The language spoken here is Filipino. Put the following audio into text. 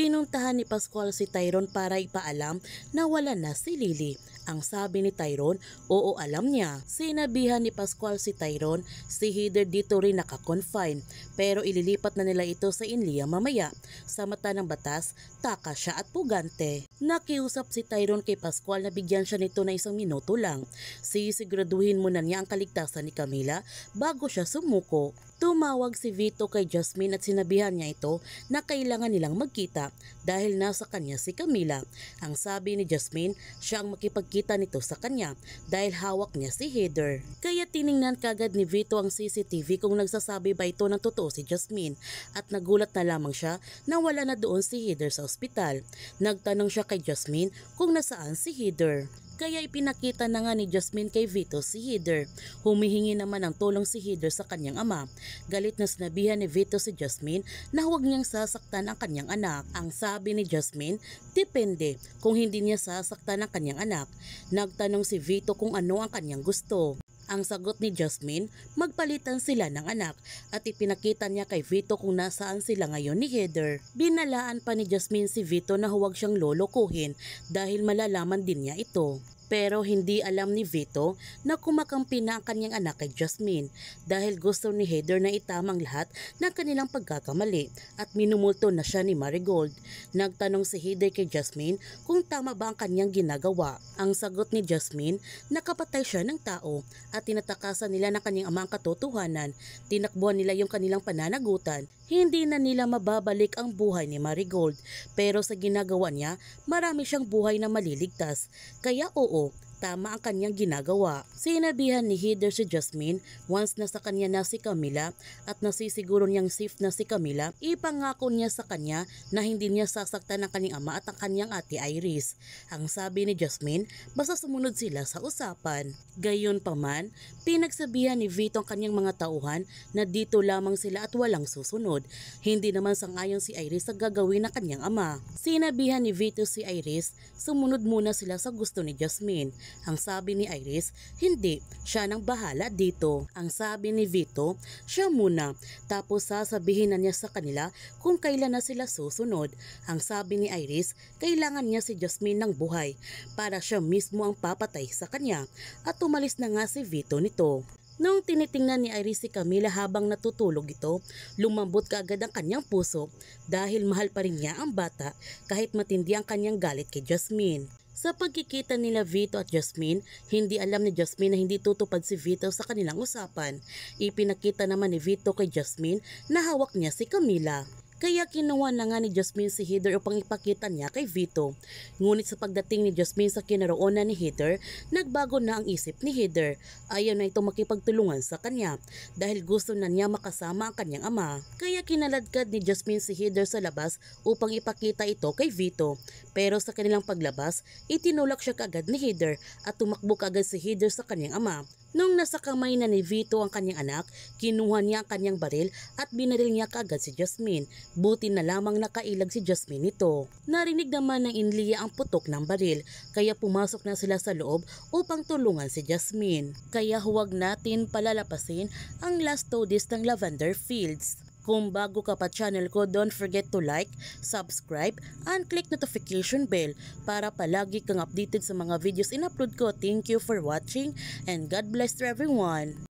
Pinuntahan ni Pascual si Tyrone para ipaalam na wala na si Lily. Ang sabi ni Tyrone, oo alam niya. Sinabihan ni Pascual si Tyrone, si Heather dito rin naka-confine pero ililipat na nila ito sa Inlia mamaya. Sa mata ng batas, taka siya at pugante. Nakiusap si Tyrone kay Pascual na bigyan siya nito na 1 minuto lang. Sisiguraduhin muna niya ang kaligtasan ni Camila bago siya sumuko. Tumawag si Vito kay Jasmine at sinabihan niya ito na kailangan nilang magkita dahil nasa kanya si Camila. Ang sabi ni Jasmine, siya ang makipagkita nito sa kanya dahil hawak niya si Heather. Kaya tiningnan kagad ni Vito ang CCTV kung nagsasabi ba ito ng totoo si Jasmine at nagulat na lamang siya na wala na doon si Heather sa ospital. Nagtanong siya kay Jasmine kung nasaan si Heather. Kaya ipinakita na nga ni Jasmine kay Vito si Heather. Humihingi naman ng tulong si Heather sa kanyang ama. Galit na sinabihan ni Vito si Jasmine na huwag niyang sasaktan ang kanyang anak. Ang sabi ni Jasmine, depende kung hindi niya sasaktan ang kanyang anak. Nagtanong si Vito kung ano ang kanyang gusto. Ang sagot ni Jasmine, magpalitan sila ng anak at ipinakita niya kay Vito kung nasaan sila ngayon ni Heather. Binalaan pa ni Jasmine si Vito na huwag siyang lolokohin dahil malalaman din niya ito. Pero hindi alam ni Vito na kumakampi na ang kanyang anak kay Jasmine dahil gusto ni Heather na itamang lahat ng kanilang pagkakamali at minumulto na siya ni Marigold. Nagtanong si Heather kay Jasmine kung tama ba ang kanyang ginagawa. Ang sagot ni Jasmine, nakapatay siya ng tao at tinatakasan nila ng kanyang amang katotohanan. Tinakbuhan nila yung kanilang pananagutan. Hindi na nila mababalik ang buhay ni Marigold pero sa ginagawa niya, marami siyang buhay na maliligtas. Kaya oo, tama ang kanyang ginagawa. Sinabihan ni Heather si Jasmine once na sa kanya na si Camila at nasisiguro niyang safe na si Camila, ipangako niya sa kanya na hindi niya sasaktan ang kanyang ama at ang kanyang ate Iris. Ang sabi ni Jasmine, basta sumunod sila sa usapan. Gayon pa man, pinagsabihan ni Vito ang kanyang mga tauhan na dito lamang sila at walang susunod. Hindi naman sangayon si Iris sa gagawin ng kanyang ama. Sinabihan ni Vito si Iris, sumunod muna sila sa gusto ni Jasmine. Ang sabi ni Iris, hindi, siya nang bahala dito. Ang sabi ni Vito, siya muna, tapos sasabihin na niya sa kanila kung kailan na sila susunod. Ang sabi ni Iris, kailangan niya si Jasmine ng buhay para siya mismo ang papatay sa kanya at umalis na nga si Vito nito. Nung tinitingnan ni Iris si Camila habang natutulog ito, lumambot kaagad ang kanyang puso dahil mahal pa rin niya ang bata kahit matindi ang kanyang galit kay Jasmine. Sa pagkikita nila Vito at Jasmine, hindi alam ni Jasmine na hindi tutupad si Vito sa kanilang usapan. Ipinakita naman ni Vito kay Jasmine na hawak niya si Camila. Kaya kinuha na nga ni Jasmine si Heather upang ipakita niya kay Vito. Ngunit sa pagdating ni Jasmine sa kinaroonan ni Heather, nagbago na ang isip ni Heather. Ayaw na ito makipagtulungan sa kanya dahil gusto na niya makasama ang kanyang ama. Kaya kinaladkad ni Jasmine si Heather sa labas upang ipakita ito kay Vito. Pero sa kanilang paglabas, itinulak siya kaagad ni Heather at tumakbo kaagad si Heather sa kanyang ama. Nung nasa kamay na ni Vito ang kanyang anak, kinuha niya ang kanyang baril at binaril niya kaagad si Jasmine. Buti na lamang nakailag si Jasmine nito. Narinig naman ng Inlia ang putok ng baril, kaya pumasok na sila sa loob upang tulungan si Jasmine. Kaya huwag natin palalapasin ang last toadies ng Lavender Fields. Kung bago ka pa channel ko, don't forget to like, subscribe, and click notification bell para palagi kang updated sa mga videos in-upload ko. Thank you for watching and God bless to everyone.